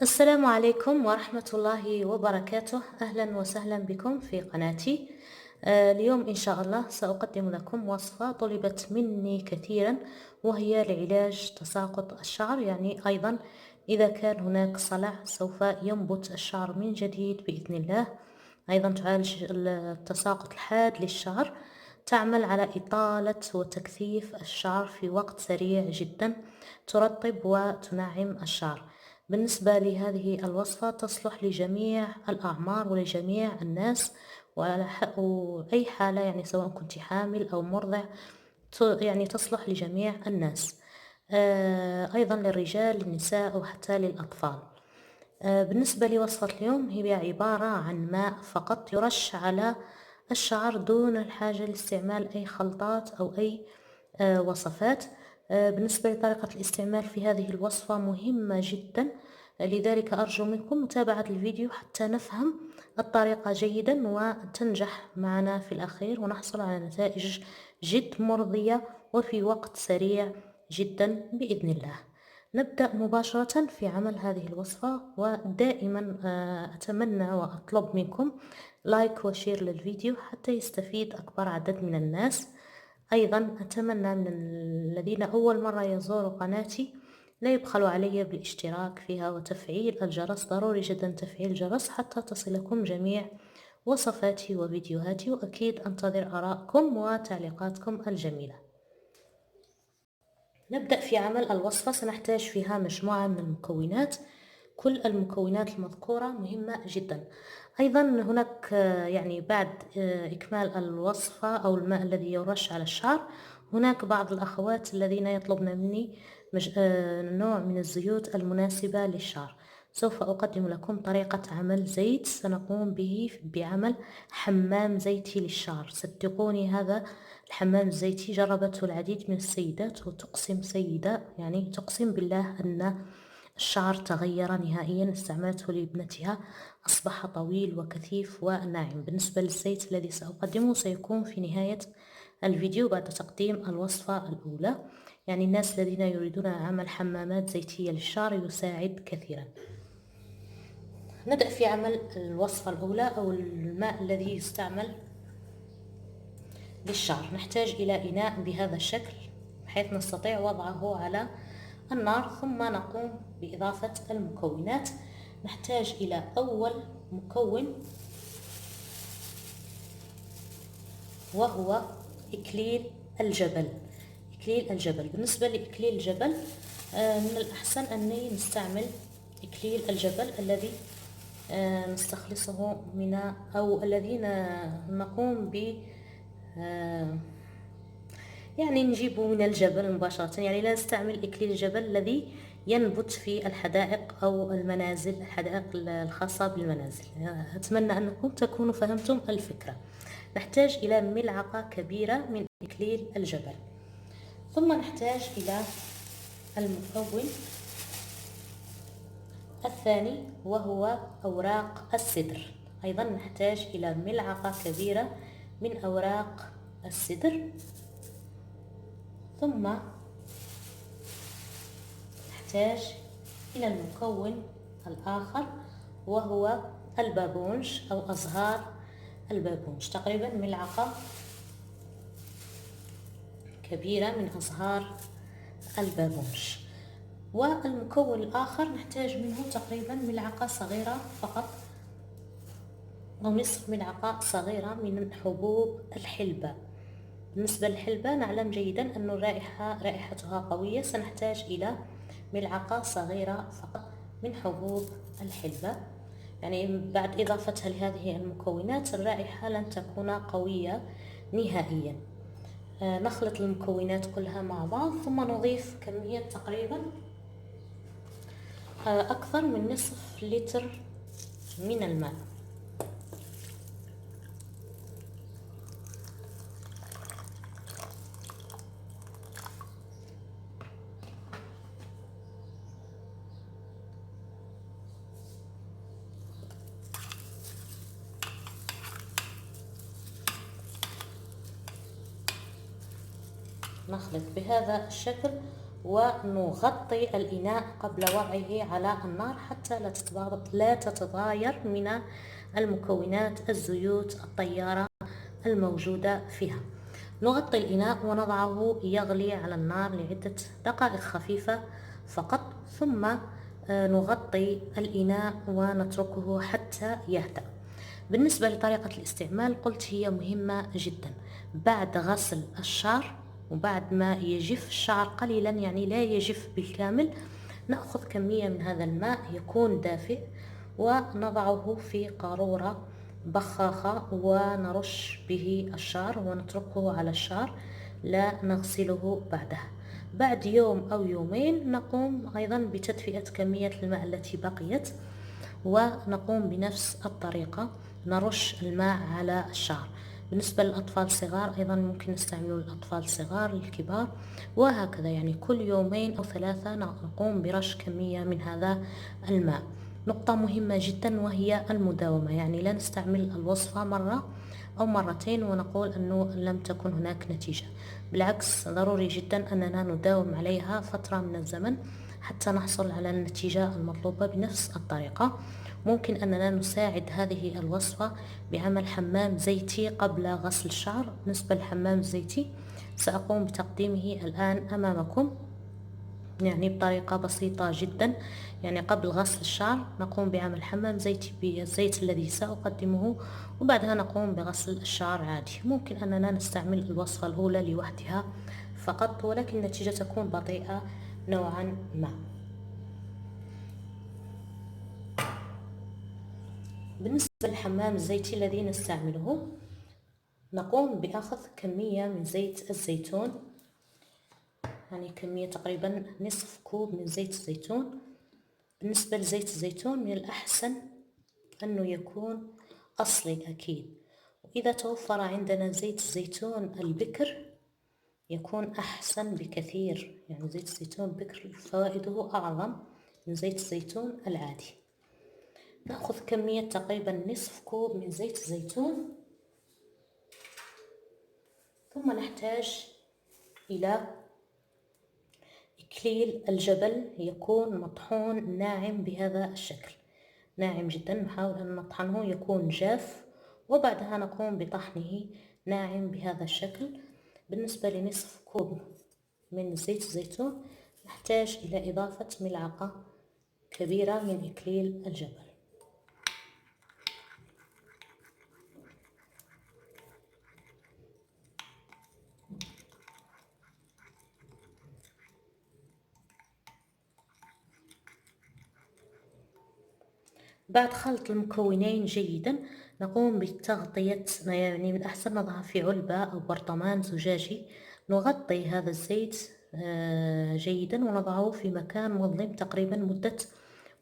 السلام عليكم ورحمة الله وبركاته. أهلا وسهلا بكم في قناتي. اليوم إن شاء الله سأقدم لكم وصفة طلبت مني كثيرا، وهي لعلاج تساقط الشعر. يعني أيضا إذا كان هناك صلع سوف ينبت الشعر من جديد بإذن الله. أيضا تعالج التساقط الحاد للشعر، تعمل على إطالة وتكثيف الشعر في وقت سريع جدا، ترطب وتنعم الشعر. بالنسبة لهذه الوصفة تصلح لجميع الأعمار ولجميع الناس، وأي حالة، يعني سواء كنت حامل أو مرضع، يعني تصلح لجميع الناس. أيضا للرجال، للنساء، وحتى للأطفال. بالنسبة لوصفة اليوم، هي عبارة عن ماء فقط يرش على الشعر دون الحاجة لاستعمال أي خلطات أو أي وصفات. بالنسبة لطريقة الاستعمال في هذه الوصفة مهمة جدا، لذلك أرجو منكم متابعة الفيديو حتى نفهم الطريقة جيدا وتنجح معنا في الأخير، ونحصل على نتائج جد مرضية وفي وقت سريع جدا بإذن الله. نبدأ مباشرة في عمل هذه الوصفة، ودائما أتمنى وأطلب منكم لايك وشير للفيديو حتى يستفيد أكبر عدد من الناس. أيضا أتمنى من الذين أول مرة يزوروا قناتي لا يبخلوا علي بالاشتراك فيها وتفعيل الجرس. ضروري جدا تفعيل الجرس حتى تصلكم جميع وصفاتي وفيديوهاتي، وأكيد أنتظر آراءكم وتعليقاتكم الجميلة. نبدأ في عمل الوصفة. سنحتاج فيها مجموعة من المكونات، كل المكونات المذكورة مهمة جدا. أيضا هناك يعني بعد إكمال الوصفة أو الماء الذي يرش على الشعر، هناك بعض الأخوات الذين يطلبن مني نوع من الزيوت المناسبة للشعر. سوف أقدم لكم طريقة عمل زيت سنقوم به بعمل حمام زيتي للشعر. صدقوني هذا الحمام الزيتي جربته العديد من السيدات، وتقسم سيدة يعني تقسم بالله أن الشعر تغير نهائيا. استعملته لابنتها، أصبح طويل وكثيف وناعم. بالنسبة للزيت الذي سأقدمه سيكون في نهاية الفيديو بعد تقديم الوصفة الأولى. يعني الناس الذين يريدون عمل حمامات زيتية للشعر يساعد كثيرا. نبدأ في عمل الوصفة الأولى أو الماء الذي يستعمل للشعر. نحتاج إلى إناء بهذا الشكل بحيث نستطيع وضعه على النار، ثم نقوم بإضافة المكونات. نحتاج إلى أول مكون وهو إكليل الجبل. إكليل الجبل. بالنسبة لإكليل الجبل من الأحسن أني نستعمل إكليل الجبل الذي نستخلصه من أو الذين نقوم ب يعني نجيبه من الجبل مباشرة. يعني لا نستعمل إكليل الجبل الذي ينبت في الحدائق أو المنازل، الحدائق الخاصة بالمنازل. أتمنى أنكم تكونوا فهمتم الفكرة. نحتاج إلى ملعقة كبيرة من إكليل الجبل. ثم نحتاج إلى المكون الثاني وهو أوراق السدر. أيضا نحتاج إلى ملعقة كبيرة من أوراق السدر. ثم نحتاج إلى المكون الآخر وهو البابونج أو أزهار البابونج، تقريبا ملعقة كبيرة من أزهار البابونج. والمكون الآخر نحتاج منه تقريبا ملعقة صغيرة فقط أو نصف ملعقة صغيرة من حبوب الحلبة. بالنسبة للحلبة نعلم جيدا أن رائحتها قوية، سنحتاج إلى ملعقة صغيرة فقط من حبوب الحلبة. يعني بعد إضافتها لهذه المكونات الرائحة لن تكون قوية نهائيا. نخلط المكونات كلها مع بعض، ثم نضيف كمية تقريبا أكثر من نصف لتر من الماء. نخلط بهذا الشكل، ونغطي الإناء قبل وضعه على النار حتى لا تتضاير من المكونات الزيوت الطيارة الموجودة فيها. نغطي الإناء ونضعه يغلي على النار لعدة دقائق خفيفة فقط، ثم نغطي الإناء ونتركه حتى يهدأ. بالنسبة لطريقة الاستعمال قلت هي مهمة جدا. بعد غسل الشعر وبعد ما يجف الشعر قليلا، يعني لا يجف بالكامل، نأخذ كمية من هذا الماء يكون دافئ ونضعه في قارورة بخاخة ونرش به الشعر ونتركه على الشعر، لا نغسله بعدها. بعد يوم أو يومين نقوم أيضا بتدفئة كمية الماء التي بقيت، ونقوم بنفس الطريقة نرش الماء على الشعر. بالنسبة للأطفال الصغار أيضا ممكن نستعمله للأطفال الصغار للكبار، وهكذا يعني كل يومين أو 3 نقوم برش كمية من هذا الماء. نقطة مهمة جدا وهي المداومة، يعني لا نستعمل الوصفة مرة أو مرتين ونقول أنه لم تكن هناك نتيجة. بالعكس، ضروري جدا أننا نداوم عليها فترة من الزمن حتى نحصل على النتيجة المطلوبة بنفس الطريقة. ممكن أننا نساعد هذه الوصفة بعمل حمام زيتي قبل غسل الشعر. بالنسبة للحمام الزيتي سأقوم بتقديمه الآن أمامكم، يعني بطريقة بسيطة جدا. يعني قبل غسل الشعر نقوم بعمل حمام زيتي بالزيت الذي سأقدمه، وبعدها نقوم بغسل الشعر عادي. ممكن أننا نستعمل الوصفة الأولى لوحدها فقط، ولكن النتيجة تكون بطيئة نوعا ما. بالنسبة للحمام الزيتي الذي نستعمله، نقوم بأخذ كمية من زيت الزيتون، يعني كمية تقريبا نصف كوب من زيت الزيتون. بالنسبة لزيت الزيتون من الأحسن أنه يكون أصلي أكيد، وإذا توفر عندنا زيت الزيتون البكر يكون أحسن بكثير. يعني زيت الزيتون البكر فوائده أعظم من زيت الزيتون العادي. نأخذ كمية تقريبا نصف كوب من زيت الزيتون، ثم نحتاج إلى إكليل الجبل يكون مطحون ناعم بهذا الشكل، ناعم جدا. نحاول أن نطحنه يكون جاف، وبعدها نقوم بطحنه ناعم بهذا الشكل. بالنسبة لنصف كوب من زيت الزيتون نحتاج إلى إضافة ملعقة كبيرة من إكليل الجبل. بعد خلط المكونين جيدا نقوم بتغطية، يعني من الأحسن نضعها في علبة أو برطمان زجاجي. نغطي هذا الزيت جيدا ونضعه في مكان مظلم تقريبا مدة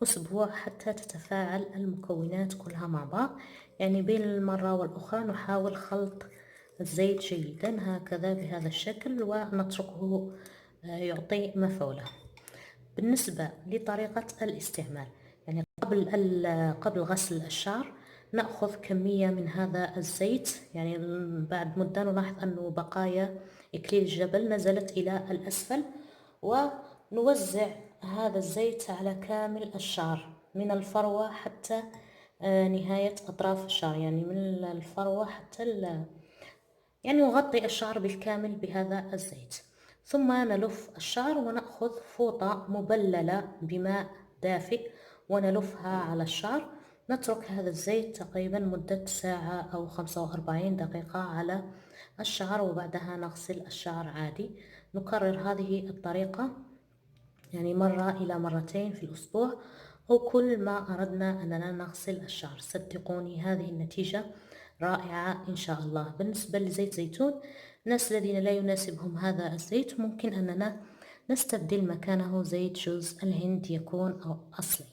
أسبوع حتى تتفاعل المكونات كلها مع بعض. يعني بين المرة والأخرى نحاول خلط الزيت جيدا هكذا بهذا الشكل ونتركه يعطي مفعوله. بالنسبة لطريقة الاستعمال، يعني قبل غسل الشعر نأخذ كمية من هذا الزيت، يعني بعد مدة نلاحظ أنه بقايا إكليل الجبل نزلت إلى الأسفل، ونوزع هذا الزيت على كامل الشعر من الفروة حتى نهاية أطراف الشعر، يعني من الفروة حتى يعني نغطي الشعر بالكامل بهذا الزيت. ثم نلف الشعر ونأخذ فوطة مبللة بماء دافئ ونلفها على الشعر. نترك هذا الزيت تقريبا مدة ساعة أو 45 دقيقة على الشعر، وبعدها نغسل الشعر عادي. نكرر هذه الطريقة يعني مرة إلى مرتين في الأسبوع، أو كل ما أردنا أننا نغسل الشعر. صدقوني هذه النتيجة رائعة إن شاء الله. بالنسبة لزيت زيتون، الناس الذين لا يناسبهم هذا الزيت ممكن أننا نستبدل مكانه زيت جوز الهند يكون أو أصلي.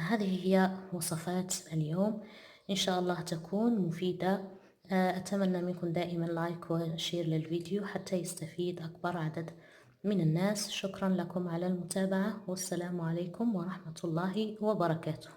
هذه هي وصفات اليوم، إن شاء الله تكون مفيدة. أتمنى منكم دائما لايك وشير للفيديو حتى يستفيد أكبر عدد من الناس. شكرا لكم على المتابعة، والسلام عليكم ورحمة الله وبركاته.